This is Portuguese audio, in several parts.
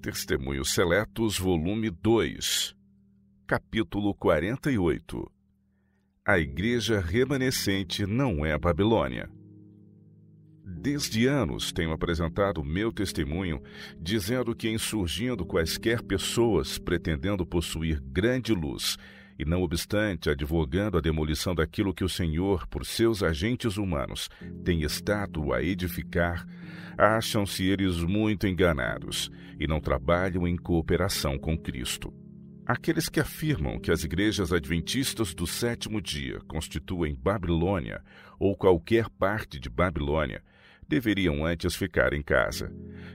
Testemunhos Seletos, volume 2, capítulo 48. A igreja remanescente não é a Babilônia. Desde anos tenho apresentado meu testemunho, dizendo que, insurgindo quaisquer pessoas pretendendo possuir grande luz, e não obstante advogando a demolição daquilo que o Senhor, por seus agentes humanos, tem estado a edificar, acham-se eles muito enganados e não trabalham em cooperação com Cristo. Aqueles que afirmam que as igrejas adventistas do sétimo dia constituem Babilônia ou qualquer parte de Babilônia, deveriam antes ficar em casa,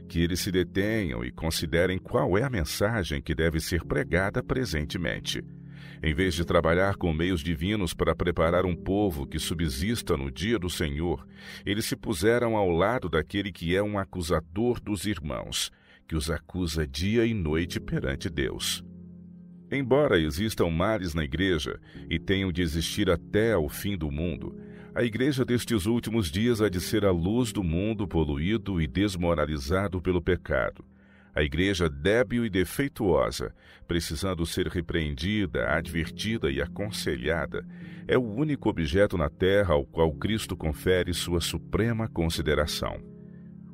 que eles se detenham e considerem qual é a mensagem que deve ser pregada presentemente. Em vez de trabalhar com meios divinos para preparar um povo que subsista no dia do Senhor, eles se puseram ao lado daquele que é um acusador dos irmãos, que os acusa dia e noite perante Deus. Embora existam males na igreja e tenham de existir até ao fim do mundo, a igreja destes últimos dias há de ser a luz do mundo poluído e desmoralizado pelo pecado. A igreja débil e defeituosa, precisando ser repreendida, advertida e aconselhada, é o único objeto na terra ao qual Cristo confere sua suprema consideração.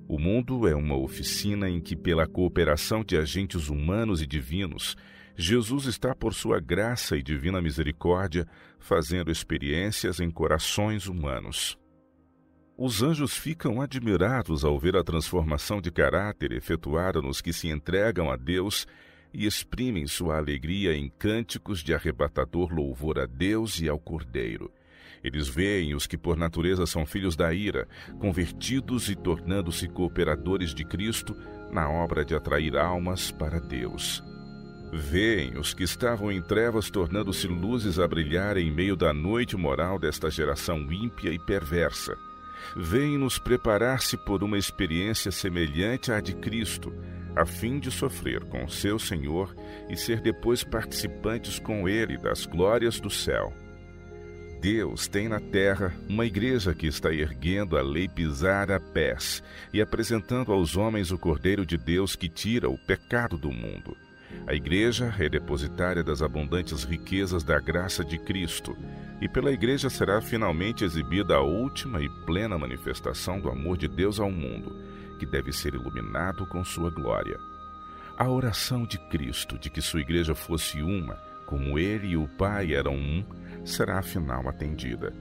O mundo é uma oficina em que, pela cooperação de agentes humanos e divinos, Jesus está, por sua graça e divina misericórdia, fazendo experiências em corações humanos. Os anjos ficam admirados ao ver a transformação de caráter efetuada nos que se entregam a Deus e exprimem sua alegria em cânticos de arrebatador louvor a Deus e ao Cordeiro. Eles veem os que por natureza são filhos da ira, convertidos e tornando-se cooperadores de Cristo na obra de atrair almas para Deus. Veem os que estavam em trevas tornando-se luzes a brilhar em meio da noite moral desta geração ímpia e perversa. Vem-nos preparar-se por uma experiência semelhante à de Cristo, a fim de sofrer com seu Senhor e ser depois participantes com Ele das glórias do céu. Deus tem na terra uma igreja que está erguendo a lei pisada a pés e apresentando aos homens o Cordeiro de Deus que tira o pecado do mundo. A igreja é depositária das abundantes riquezas da graça de Cristo, e pela igreja será finalmente exibida a última e plena manifestação do amor de Deus ao mundo, que deve ser iluminado com sua glória. A oração de Cristo de que sua igreja fosse uma, como ele e o Pai eram um, será afinal atendida.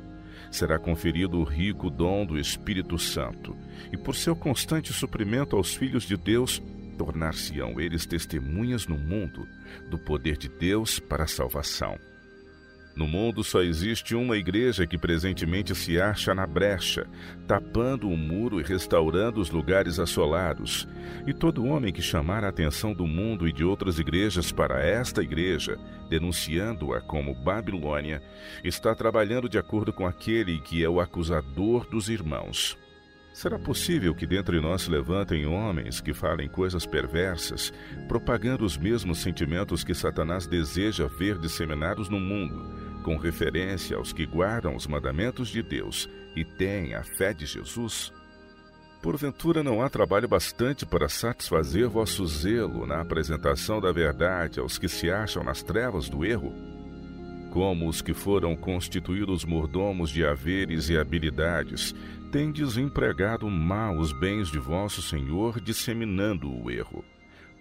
Será conferido o rico dom do Espírito Santo, e por seu constante suprimento aos filhos de Deus, tornar-se-ão eles testemunhas no mundo do poder de Deus para a salvação. No mundo só existe uma igreja que presentemente se acha na brecha, tapando o muro e restaurando os lugares assolados. E todo homem que chamar a atenção do mundo e de outras igrejas para esta igreja, denunciando-a como Babilônia, está trabalhando de acordo com aquele que é o acusador dos irmãos. Será possível que dentre nós se levantem homens que falem coisas perversas, propagando os mesmos sentimentos que Satanás deseja ver disseminados no mundo, com referência aos que guardam os mandamentos de Deus e têm a fé de Jesus? Porventura não há trabalho bastante para satisfazer vosso zelo na apresentação da verdade aos que se acham nas trevas do erro? Como os que foram constituídos mordomos de haveres e habilidades, tendes empregado mal os bens de vosso Senhor, disseminando o erro.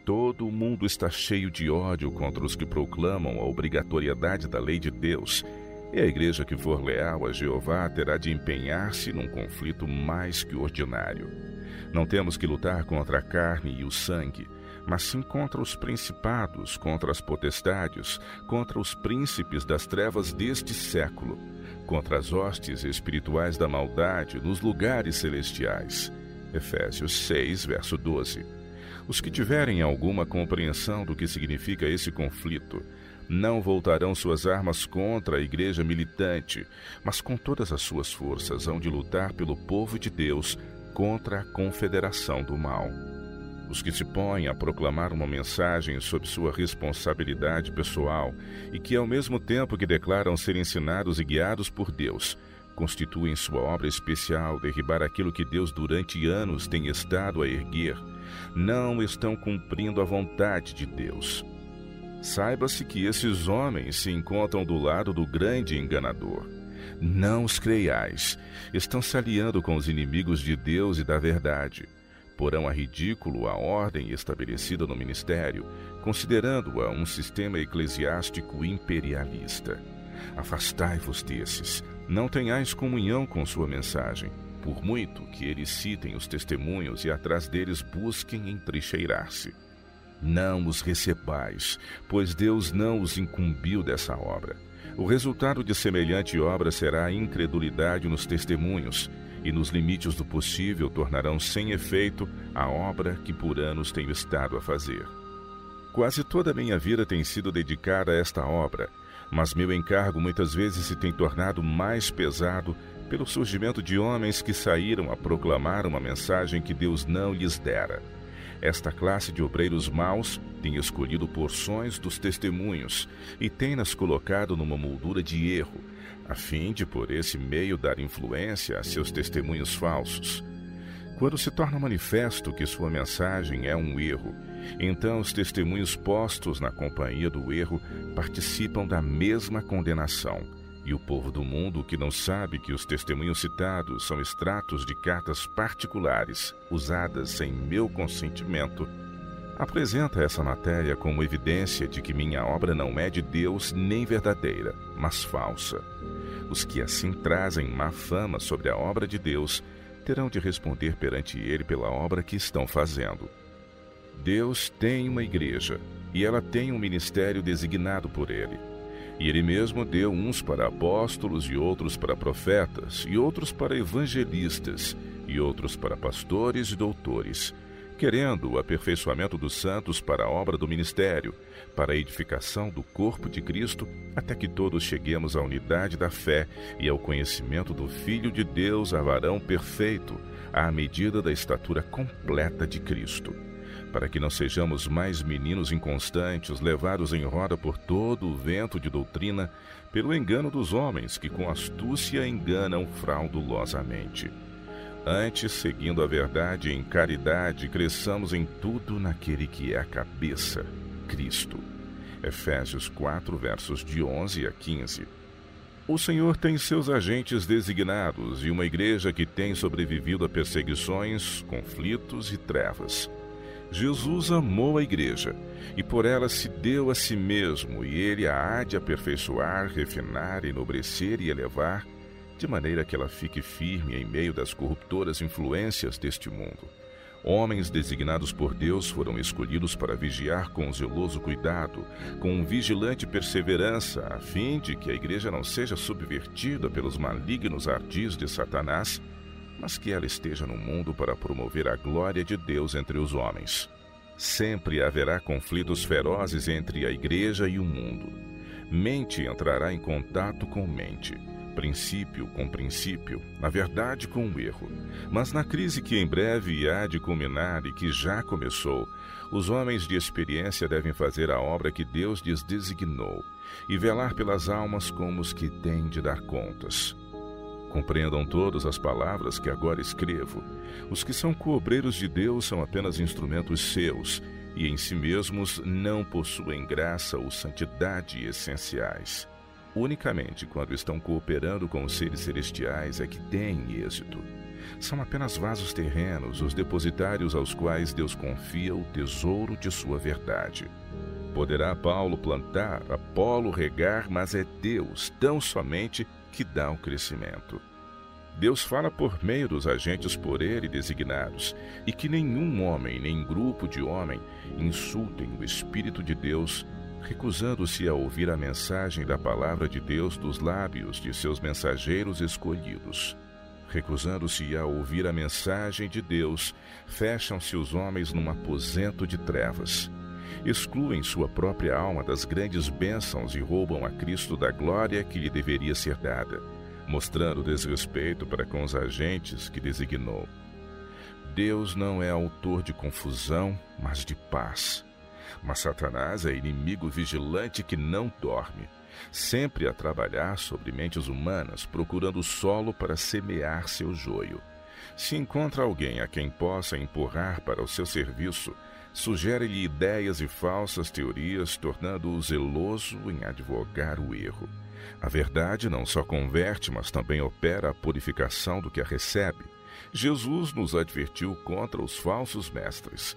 Todo o mundo está cheio de ódio contra os que proclamam a obrigatoriedade da lei de Deus, e a igreja que for leal a Jeová terá de empenhar-se num conflito mais que ordinário. Não temos que lutar contra a carne e o sangue, mas sim contra os principados, contra as potestades, contra os príncipes das trevas deste século, contra as hostes espirituais da maldade nos lugares celestiais. Efésios 6, verso 12. Os que tiverem alguma compreensão do que significa esse conflito, não voltarão suas armas contra a igreja militante, mas com todas as suas forças hão de lutar pelo povo de Deus contra a confederação do mal. Os que se põem a proclamar uma mensagem sob sua responsabilidade pessoal e que, ao mesmo tempo que declaram ser ensinados e guiados por Deus, constituem sua obra especial derribar aquilo que Deus durante anos tem estado a erguer, não estão cumprindo a vontade de Deus. Saiba-se que esses homens se encontram do lado do grande enganador. Não os creiais, estão se aliando com os inimigos de Deus e da verdade. Porão a ridículo a ordem estabelecida no ministério, considerando-a um sistema eclesiástico imperialista. Afastai-vos desses, não tenhais comunhão com sua mensagem, por muito que eles citem os testemunhos e atrás deles busquem entrincheirar-se. Não os recebais, pois Deus não os incumbiu dessa obra. O resultado de semelhante obra será a incredulidade nos testemunhos, e nos limites do possível tornarão sem efeito a obra que por anos tenho estado a fazer. Quase toda a minha vida tem sido dedicada a esta obra, mas meu encargo muitas vezes se tem tornado mais pesado pelo surgimento de homens que saíram a proclamar uma mensagem que Deus não lhes dera. Esta classe de obreiros maus tem escolhido porções dos testemunhos e tem-nas colocado numa moldura de erro, a fim de por esse meio dar influência a seus testemunhos falsos. Quando se torna manifesto que sua mensagem é um erro, então os testemunhos postos na companhia do erro participam da mesma condenação, e o povo do mundo, que não sabe que os testemunhos citados são extratos de cartas particulares usadas sem meu consentimento, apresenta essa matéria como evidência de que minha obra não é de Deus nem verdadeira, mas falsa. Os que assim trazem má fama sobre a obra de Deus terão de responder perante Ele pela obra que estão fazendo. Deus tem uma igreja, e ela tem um ministério designado por Ele. E Ele mesmo deu uns para apóstolos, e outros para profetas, e outros para evangelistas, e outros para pastores e doutores, querendo o aperfeiçoamento dos santos para a obra do ministério, para a edificação do corpo de Cristo, até que todos cheguemos à unidade da fé e ao conhecimento do Filho de Deus, a varão perfeito, à medida da estatura completa de Cristo, para que não sejamos mais meninos inconstantes, levados em roda por todo o vento de doutrina, pelo engano dos homens que com astúcia enganam fraudulosamente. Antes, seguindo a verdade em caridade, cresçamos em tudo naquele que é a cabeça, Cristo. Efésios 4, versos de 11 a 15. O Senhor tem seus agentes designados e uma igreja que tem sobrevivido a perseguições, conflitos e trevas. Jesus amou a igreja e por ela se deu a si mesmo, e Ele a há de aperfeiçoar, refinar, enobrecer e elevar, de maneira que ela fique firme em meio das corruptoras influências deste mundo. Homens designados por Deus foram escolhidos para vigiar com zeloso cuidado, com vigilante perseverança, a fim de que a igreja não seja subvertida pelos malignos ardis de Satanás, mas que ela esteja no mundo para promover a glória de Deus entre os homens. Sempre haverá conflitos ferozes entre a igreja e o mundo. Mente entrará em contato com mente, princípio com princípio, na verdade com o erro. Mas na crise que em breve há de culminar e que já começou, os homens de experiência devem fazer a obra que Deus lhes designou e velar pelas almas como os que têm de dar contas. Compreendam todas as palavras que agora escrevo. Os que são coobreiros de Deus são apenas instrumentos seus, e em si mesmos não possuem graça ou santidade essenciais. Unicamente quando estão cooperando com os seres celestiais é que têm êxito. São apenas vasos terrenos, os depositários aos quais Deus confia o tesouro de sua verdade. Poderá Paulo plantar, Apolo regar, mas é Deus, tão somente, que dá o crescimento. Deus fala por meio dos agentes por Ele designados, e que nenhum homem, nem grupo de homem, insultem o Espírito de Deus, recusando-se a ouvir a mensagem da palavra de Deus dos lábios de seus mensageiros escolhidos. Recusando-se a ouvir a mensagem de Deus, fecham-se os homens num aposento de trevas. Excluem sua própria alma das grandes bênçãos e roubam a Cristo da glória que lhe deveria ser dada, mostrando desrespeito para com os agentes que designou. Deus não é autor de confusão, mas de paz. Mas Satanás é inimigo vigilante que não dorme, sempre a trabalhar sobre mentes humanas, procurando solo para semear seu joio. Se encontra alguém a quem possa empurrar para o seu serviço, sugere-lhe ideias e falsas teorias, tornando-o zeloso em advogar o erro. A verdade não só converte, mas também opera a purificação do que a recebe. Jesus nos advertiu contra os falsos mestres.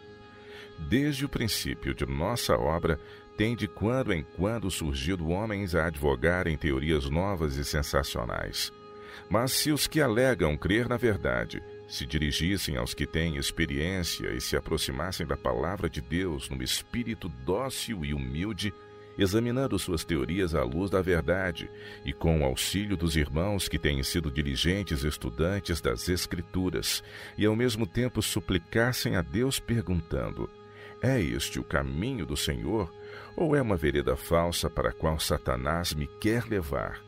Desde o princípio de nossa obra, tem de quando em quando surgido homens a advogarem teorias novas e sensacionais. Mas se os que alegam crer na verdade se dirigissem aos que têm experiência e se aproximassem da palavra de Deus num espírito dócil e humilde, examinando suas teorias à luz da verdade e com o auxílio dos irmãos que têm sido diligentes estudantes das Escrituras, e ao mesmo tempo suplicassem a Deus perguntando: é este o caminho do Senhor, ou é uma vereda falsa para a qual Satanás me quer levar?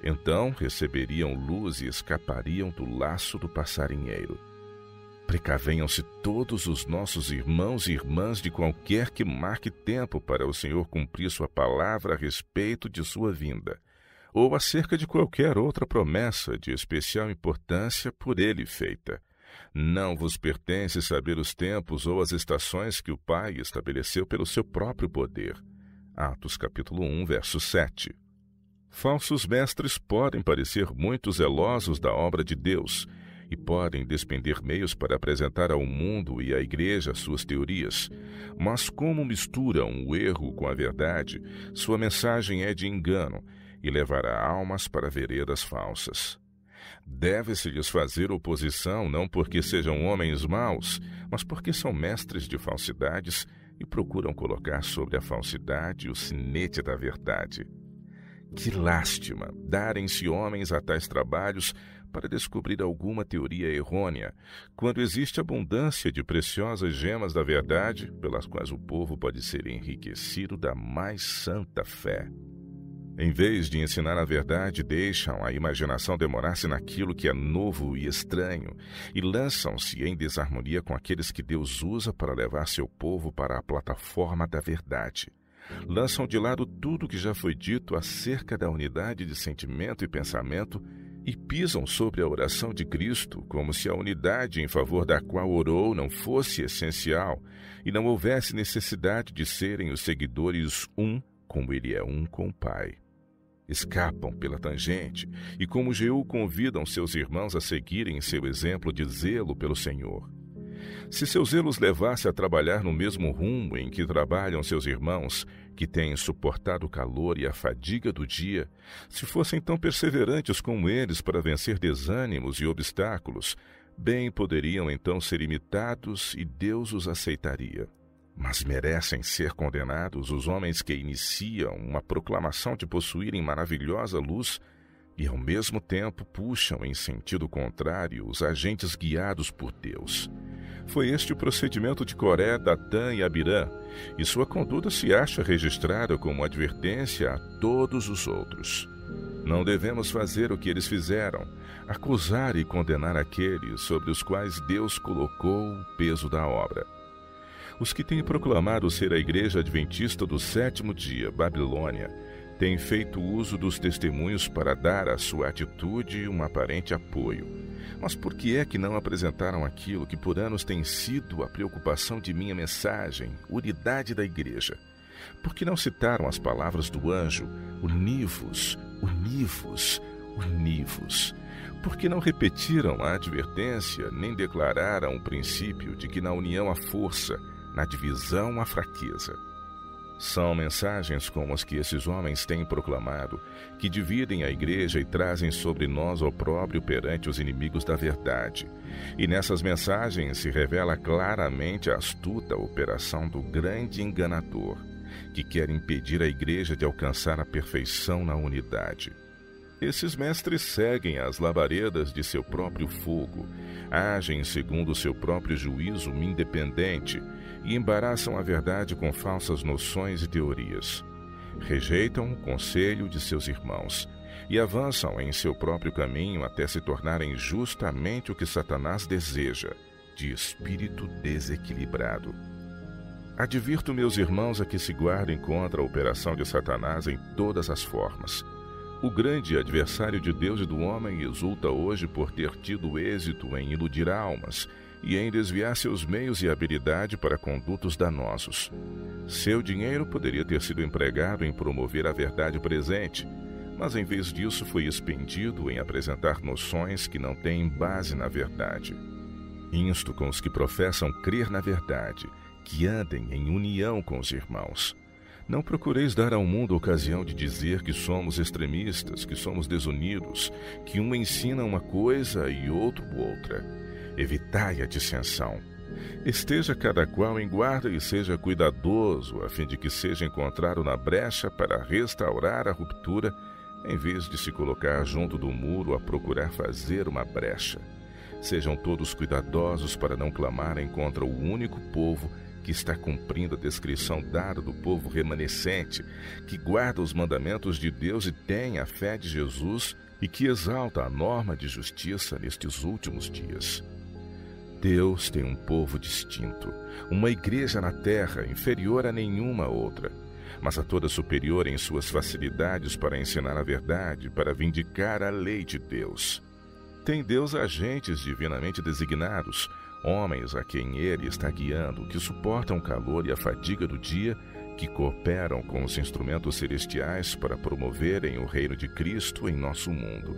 Então receberiam luz e escapariam do laço do passarinheiro. Precavenham-se todos os nossos irmãos e irmãs de qualquer que marque tempo para o Senhor cumprir sua palavra a respeito de sua vinda, ou acerca de qualquer outra promessa de especial importância por ele feita. Não vos pertence saber os tempos ou as estações que o Pai estabeleceu pelo seu próprio poder. Atos capítulo 1, verso 7. Falsos mestres podem parecer muito zelosos da obra de Deus e podem despender meios para apresentar ao mundo e à igreja suas teorias, mas como misturam o erro com a verdade, sua mensagem é de engano e levará almas para veredas falsas. Deve-se-lhes fazer oposição não porque sejam homens maus, mas porque são mestres de falsidades e procuram colocar sobre a falsidade o sinete da verdade. Que lástima darem-se homens a tais trabalhos para descobrir alguma teoria errônea, quando existe abundância de preciosas gemas da verdade, pelas quais o povo pode ser enriquecido da mais santa fé. Em vez de ensinar a verdade, deixam a imaginação demorar-se naquilo que é novo e estranho, e lançam-se em desarmonia com aqueles que Deus usa para levar seu povo para a plataforma da verdade. Lançam de lado tudo que já foi dito acerca da unidade de sentimento e pensamento e pisam sobre a oração de Cristo, como se a unidade em favor da qual orou não fosse essencial e não houvesse necessidade de serem os seguidores um, como ele é um com o Pai. Escapam pela tangente e, como Jeú, convidam seus irmãos a seguirem seu exemplo de zelo pelo Senhor. Se seu zelo os levasse a trabalhar no mesmo rumo em que trabalham seus irmãos, que têm suportado o calor e a fadiga do dia, se fossem tão perseverantes como eles para vencer desânimos e obstáculos, bem poderiam então ser imitados e Deus os aceitaria. Mas merecem ser condenados os homens que iniciam uma proclamação de possuírem maravilhosa luz e, ao mesmo tempo, puxam em sentido contrário os agentes guiados por Deus. Foi este o procedimento de Coré, Datã e Abirã, e sua conduta se acha registrada como advertência a todos os outros. Não devemos fazer o que eles fizeram, acusar e condenar aqueles sobre os quais Deus colocou o peso da obra. Os que têm proclamado ser a Igreja Adventista do Sétimo Dia, Babilônia, têm feito uso dos testemunhos para dar à sua atitude um aparente apoio. Mas por que é que não apresentaram aquilo que por anos tem sido a preocupação de minha mensagem, unidade da Igreja? Por que não citaram as palavras do anjo, univos, univos, univos? Por que não repetiram a advertência, nem declararam o princípio de que na união há força, na divisão há fraqueza? São mensagens como as que esses homens têm proclamado, que dividem a igreja e trazem sobre nós opróbrio perante os inimigos da verdade. E nessas mensagens se revela claramente a astuta operação do grande enganador, que quer impedir a igreja de alcançar a perfeição na unidade. Esses mestres seguem as labaredas de seu próprio fogo, agem segundo o seu próprio juízo independente e embaraçam a verdade com falsas noções e teorias. Rejeitam o conselho de seus irmãos e avançam em seu próprio caminho até se tornarem justamente o que Satanás deseja, de espírito desequilibrado. Advirto meus irmãos a que se guardem contra a operação de Satanás em todas as formas. O grande adversário de Deus e do homem exulta hoje por ter tido êxito em iludir almas e em desviar seus meios e habilidade para condutos danosos. Seu dinheiro poderia ter sido empregado em promover a verdade presente, mas em vez disso foi expendido em apresentar noções que não têm base na verdade. Insto com os que professam crer na verdade, que andem em união com os irmãos. Não procureis dar ao mundo ocasião de dizer que somos extremistas, que somos desunidos, que um ensina uma coisa e outro outra. Evitai a dissensão. Esteja cada qual em guarda e seja cuidadoso, a fim de que seja encontrado na brecha para restaurar a ruptura, em vez de se colocar junto do muro a procurar fazer uma brecha. Sejam todos cuidadosos para não clamarem contra o único povo que está cumprindo a descrição dada do povo remanescente, que guarda os mandamentos de Deus e tem a fé de Jesus e que exalta a norma de justiça nestes últimos dias. Deus tem um povo distinto, uma igreja na terra inferior a nenhuma outra, mas a toda superior em suas facilidades para ensinar a verdade, para vindicar a lei de Deus. Tem Deus agentes divinamente designados, homens a quem Ele está guiando, que suportam o calor e a fadiga do dia, que cooperam com os instrumentos celestiais para promoverem o reino de Cristo em nosso mundo.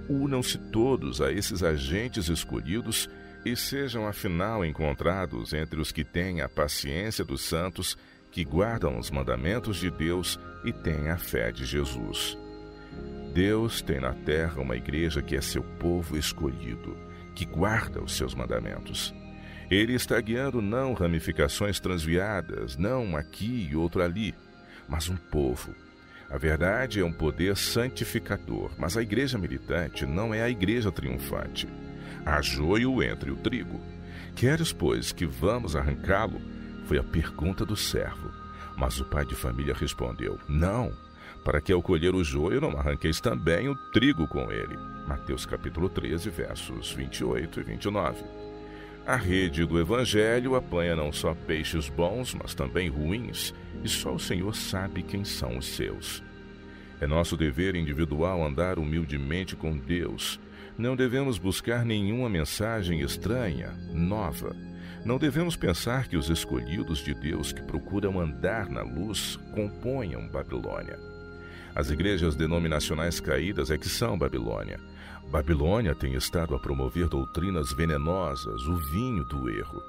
Unam-se todos a esses agentes escolhidos e sejam afinal encontrados entre os que têm a paciência dos santos, que guardam os mandamentos de Deus e têm a fé de Jesus. Deus tem na terra uma igreja que é seu povo escolhido, que guarda os seus mandamentos. Ele está guiando não ramificações transviadas, não aqui e outro ali, mas um povo. A verdade é um poder santificador, mas a igreja militante não é a igreja triunfante. Há joio entre o trigo. Queres, pois, que vamos arrancá-lo? Foi a pergunta do servo. Mas o pai de família respondeu: não, para que ao colher o joio não arranqueis também o trigo com ele. Mateus capítulo 13, versos 28 e 29. A rede do Evangelho apanha não só peixes bons, mas também ruins, e só o Senhor sabe quem são os seus. É nosso dever individual andar humildemente com Deus. Não devemos buscar nenhuma mensagem estranha, nova. Não devemos pensar que os escolhidos de Deus que procuram andar na luz componham Babilônia. As igrejas denominacionais caídas é que são Babilônia. Babilônia tem estado a promover doutrinas venenosas, o vinho do erro.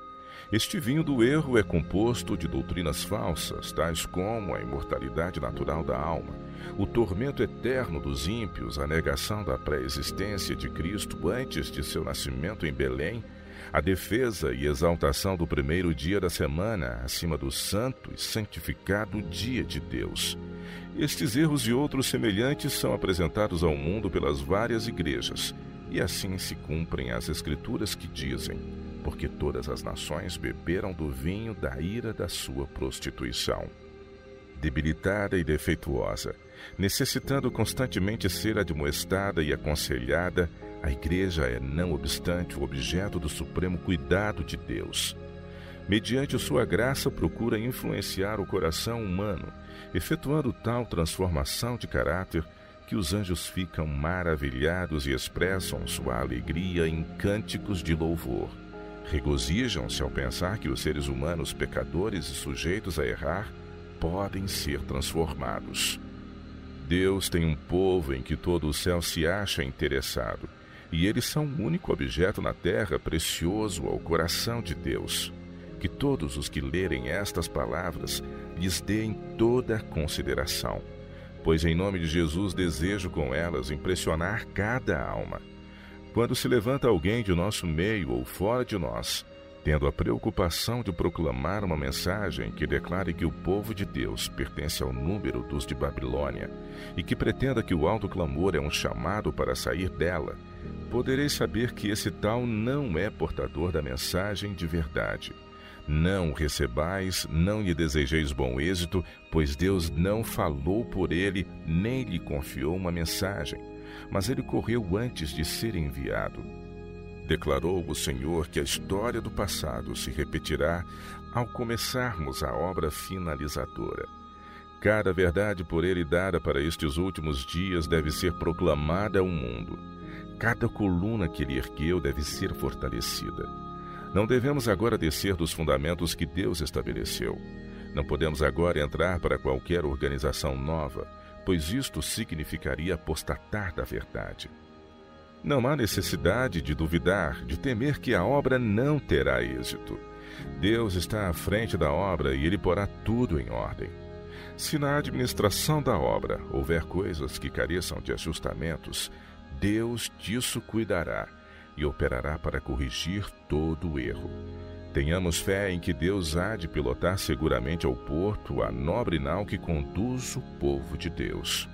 Este vinho do erro é composto de doutrinas falsas, tais como a imortalidade natural da alma, o tormento eterno dos ímpios, a negação da pré-existência de Cristo antes de seu nascimento em Belém, a defesa e exaltação do primeiro dia da semana acima do santo e santificado dia de Deus. Estes erros e outros semelhantes são apresentados ao mundo pelas várias igrejas, e assim se cumprem as escrituras que dizem: porque todas as nações beberam do vinho da ira da sua prostituição. Debilitada e defeituosa, necessitando constantemente ser admoestada e aconselhada, a igreja é, não obstante, o objeto do supremo cuidado de Deus. Mediante sua graça, procura influenciar o coração humano, efetuando tal transformação de caráter que os anjos ficam maravilhados e expressam sua alegria em cânticos de louvor. Regozijam-se ao pensar que os seres humanos pecadores e sujeitos a errar podem ser transformados. Deus tem um povo em que todo o céu se acha interessado, e eles são o único objeto na terra precioso ao coração de Deus. Que todos os que lerem estas palavras lhes deem toda a consideração, pois em nome de Jesus desejo com elas impressionar cada alma. Quando se levanta alguém de nosso meio ou fora de nós, tendo a preocupação de proclamar uma mensagem que declare que o povo de Deus pertence ao número dos de Babilônia e que pretenda que o alto clamor é um chamado para sair dela, podereis saber que esse tal não é portador da mensagem de verdade. Não o recebais, não lhe desejeis bom êxito, pois Deus não falou por ele, nem lhe confiou uma mensagem, mas ele correu antes de ser enviado. Declarou o Senhor que a história do passado se repetirá ao começarmos a obra finalizadora. Cada verdade por ele dada para estes últimos dias deve ser proclamada ao mundo. Cada coluna que ele ergueu deve ser fortalecida. Não devemos agora descer dos fundamentos que Deus estabeleceu. Não podemos agora entrar para qualquer organização nova, pois isto significaria apostatar da verdade. Não há necessidade de duvidar, de temer que a obra não terá êxito. Deus está à frente da obra e ele porá tudo em ordem. Se na administração da obra houver coisas que careçam de ajustamentos, Deus disso cuidará e operará para corrigir todo o erro. Tenhamos fé em que Deus há de pilotar seguramente ao porto a nobre nau que conduz o povo de Deus.